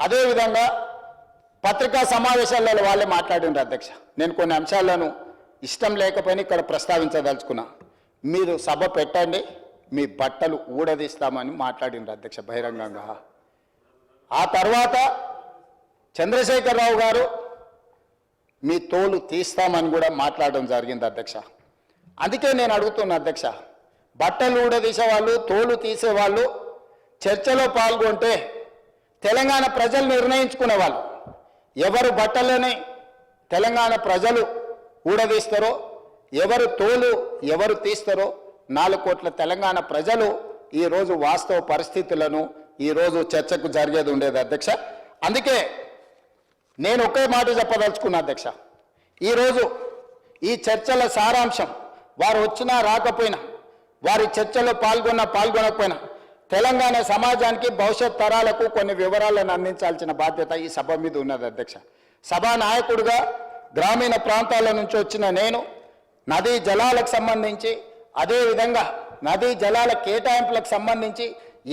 అదేవిధంగా పత్రికా సమావేశాలలో వాళ్ళే మాట్లాడినారు అధ్యక్ష. నేను కొన్ని అంశాలను ఇష్టం లేకపోయినా ఇక్కడ ప్రస్తావించదలుచుకున్నా. మీరు సభ పెట్టండి, మీ బట్టలు ఊడదీస్తామని మాట్లాడినారు అధ్యక్ష బహిరంగంగా. ఆ తర్వాత చంద్రశేఖరరావు గారు మీ తోలు తీస్తామని కూడా మాట్లాడడం జరిగింది అధ్యక్ష. అందుకే నేను అడుగుతున్నా అధ్యక్ష, బట్టలు ఊడదీసేవాళ్ళు, తోలు తీసేవాళ్ళు చర్చలో పాల్గొంటే తెలంగాణ ప్రజలు నిర్ణయించుకునేవాళ్ళు. ఎవరు బట్టలని తెలంగాణ ప్రజలు ఊడదీస్తారో, ఎవరు తోలు ఎవరు తీస్తారో 4 కోట్ల తెలంగాణ ప్రజలు ఈరోజు వాస్తవ పరిస్థితులను ఈరోజు చర్చకు జరిగేది ఉండేది అధ్యక్ష. అందుకే నేను ఒకే మాట చెప్పదలుచుకున్నా అధ్యక్ష. ఈరోజు ఈ చర్చల సారాంశం వారు వచ్చినా రాకపోయినా, వారి చర్చలో పాల్గొనకపోయినా తెలంగాణ సమాజానికి భవిష్యత్ తరాలకు కొన్ని వివరాలను అందించాల్సిన బాధ్యత ఈ సభ మీద ఉన్నది అధ్యక్ష. సభా నాయకుడిగా గ్రామీణ ప్రాంతాల నుంచి వచ్చిన నేను నదీ జలాలకు సంబంధించి, అదేవిధంగా నదీ జలాల కేటాయింపులకు సంబంధించి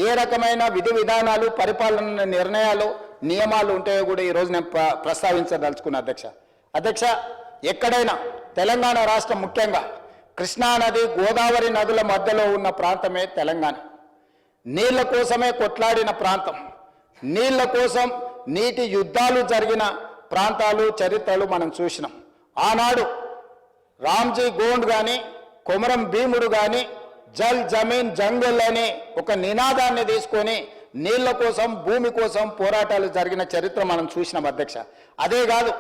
ఏ రకమైన విధి విధానాలు, పరిపాలన నిర్ణయాలు, నియమాలు ఉంటాయో కూడా ఈరోజు నేను ప్రస్తావించదలుచుకున్నా అధ్యక్ష. అధ్యక్ష, ఎక్కడైనా తెలంగాణ రాష్ట్రం ముఖ్యంగా కృష్ణా నది, గోదావరి నదుల మధ్యలో ఉన్న ప్రాంతమే తెలంగాణ. నీళ్ల కోసమే కొట్లాడిన ప్రాంతం, నీళ్ల కోసం నీటి యుద్ధాలు జరిగిన ప్రాంతాలు, చరిత్రలు మనం చూసినాం. ఆనాడు రామ్జీ గోండ్ కానీ, కొమరం భీముడు కానీ జల్ జమీన్ జంగల్ అనే ఒక నినాదాన్ని తీసుకొని నీళ్ల కోసం, భూమి కోసం పోరాటాలు జరిగిన చరిత్ర మనం చూసినాం అధ్యక్ష. అదే కాదు,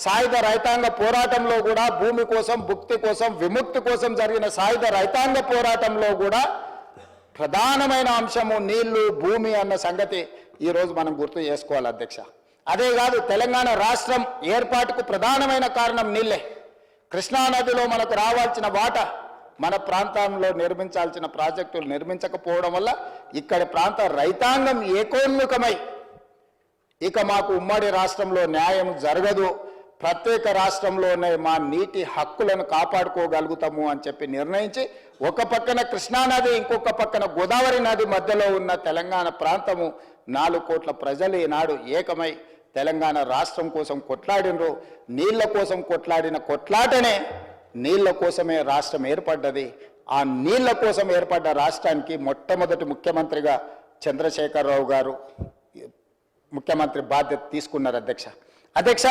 సాయుధ రైతాంగ పోరాటంలో కూడా భూమి కోసం, భుక్తి కోసం, విముక్తి కోసం జరిగిన సాయుధ రైతాంగ పోరాటంలో కూడా ప్రధానమైన అంశము నీళ్లు, భూమి అన్న సంగతి ఈరోజు మనం గుర్తు చేసుకోవాలి అధ్యక్ష. అదే కాదు, తెలంగాణ రాష్ట్రం ఏర్పాటుకు ప్రధానమైన కారణం నీళ్లే. కృష్ణానదిలో మనకు రావాల్సిన వాటా మన ప్రాంతంలో నిర్మించాల్సిన ప్రాజెక్టులు నిర్మించకపోవడం వల్ల ఇక్కడి ప్రాంత రైతాంగం ఏకోన్ముఖమై ఇక మాకు ఉమ్మడి రాష్ట్రంలో న్యాయం జరగదు, ప్రత్యేక రాష్ట్రంలోనే మా నీటి హక్కులను కాపాడుకోగలుగుతాము అని చెప్పి నిర్ణయించి ఒక పక్కన కృష్ణానది, ఇంకొక పక్కన గోదావరి నది మధ్యలో ఉన్న తెలంగాణ ప్రాంతము 4 కోట్ల ప్రజలు ఈనాడు ఏకమై తెలంగాణ రాష్ట్రం కోసం కొట్లాడినరు. నీళ్ల కోసం కొట్లాడిన కొట్లాటనే నీళ్ల కోసమే రాష్ట్రం ఏర్పడ్డది. ఆ నీళ్ల కోసం ఏర్పడ్డ రాష్ట్రానికి మొట్టమొదటి ముఖ్యమంత్రిగా చంద్రశేఖరరావు గారు ముఖ్యమంత్రి బాధ్యత తీసుకున్నారు అధ్యక్ష. అధ్యక్ష,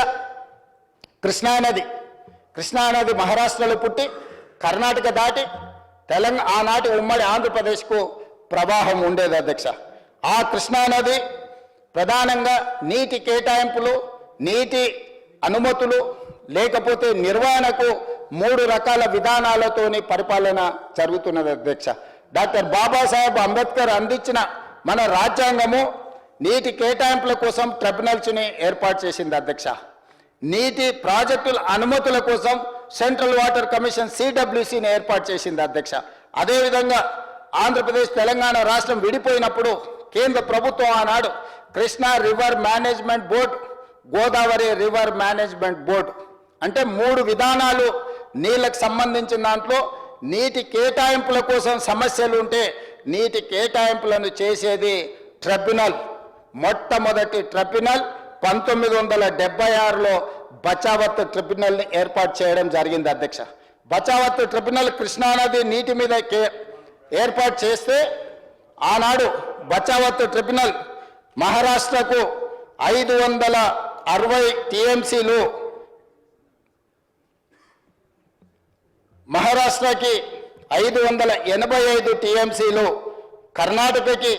కృష్ణానది మహారాష్ట్రలో పుట్టి కర్ణాటక దాటి ఆనాటి ఉమ్మడి ఆంధ్రప్రదేశ్కు ప్రవాహం ఉండేది అధ్యక్ష. ఆ కృష్ణానది ప్రధానంగా నీటి కేటాయింపులు, నీటి అనుమతులు లేకపోతే నిర్వహణకు 3 రకాల విధానాలతోని పరిపాలన జరుగుతున్నది అధ్యక్ష. డాక్టర్ బాబాసాహెబ్ అంబేద్కర్ అందించిన మన రాజ్యాంగము నీటి కేటాయింపుల కోసం ట్రిబ్యునల్స్ని ఏర్పాటు చేసింది అధ్యక్ష. నీటి ప్రాజెక్టుల అనుమతుల కోసం సెంట్రల్ వాటర్ కమిషన్ CWCని ఏర్పాటు చేసింది అధ్యక్ష. అదేవిధంగా ఆంధ్రప్రదేశ్, తెలంగాణ రాష్ట్రం విడిపోయినప్పుడు కేంద్ర ప్రభుత్వం ఆనాడు Krishna river management board, Godavari river management board అంటే 3 విధానాలు నీళ్ళకు సంబంధించిన దాంట్లో నీటి కేటాయింపుల కోసం సమస్యలు ఉంటే నీటి కేటాయింపులను చేసేది ట్రిబ్యునల్. మొట్టమొదటి ట్రిబ్యునల్ 1976లో బచావత్ ట్రిబ్యునల్ని ఏర్పాటు చేయడం జరిగింది అధ్యక్ష. బచావత్ ట్రిబ్యునల్ కృష్ణానది నీటి మీద ఏర్పాటు చేస్తే ఆనాడు బచావత్ ట్రిబ్యునల్ మహారాష్ట్రకు 560 TMCలు, మహారాష్ట్రకి 585 TMCలు, కర్ణాటకకి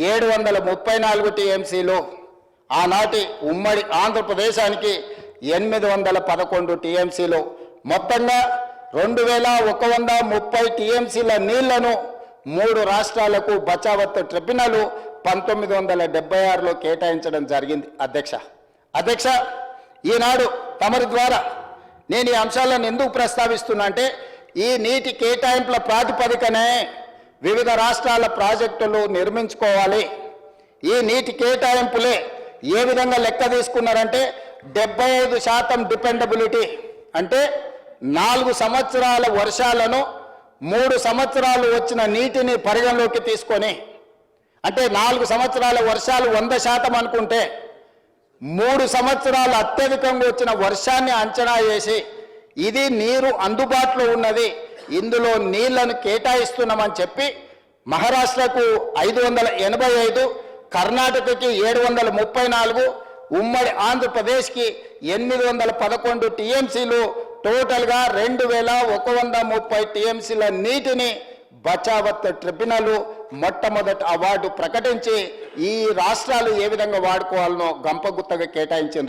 734 TMCలు, ఆనాటి ఉమ్మడి ఆంధ్రప్రదేశానికి 811 TMCలు, మొత్తంగా 2130 TMCల నీళ్లను 3 రాష్ట్రాలకు బచావత్ ట్రిబ్యునల్ 1976లో కేటాయించడం జరిగింది అధ్యక్ష. ఈనాడు తమరి ద్వారా నేను ఈ అంశాలను ఎందుకు ప్రస్తావిస్తున్నా అంటే, ఈ నీటి కేటాయింపుల ప్రాతిపదికనే వివిధ రాష్ట్రాల ప్రాజెక్టులు నిర్మించుకోవాలి. ఈ నీటి కేటాయింపులే ఏ విధంగా లెక్క తీసుకున్నారంటే 75% డిపెండబిలిటీ అంటే 4 సంవత్సరాల వర్షాలను 3 సంవత్సరాలు వచ్చిన నీటిని పరిగణలోకి తీసుకొని, అంటే 4 సంవత్సరాల వర్షాలు 100% అనుకుంటే 3 సంవత్సరాలు అత్యధికంగా వచ్చిన వర్షాన్ని అంచనా వేసి ఇది నీరు అందుబాటులో ఉన్నది, ఇందులో నీళ్లను కేటాయిస్తున్నామని చెప్పి మహారాష్ట్రకు 585, కర్ణాటకకి 734, ఉమ్మడి ఆంధ్రప్రదేశ్కి 811 టీఎంసీలు, టోటల్గా 2130 టీఎంసీల నీటిని బచావత్ ట్రిబ్యునల్ మొట్టమొదటి అవార్డు ప్రకటించి ఈ రాష్ట్రాలు ఏ విధంగా వాడుకోవాలనో గంపగుత్తగా కేటాయించింది.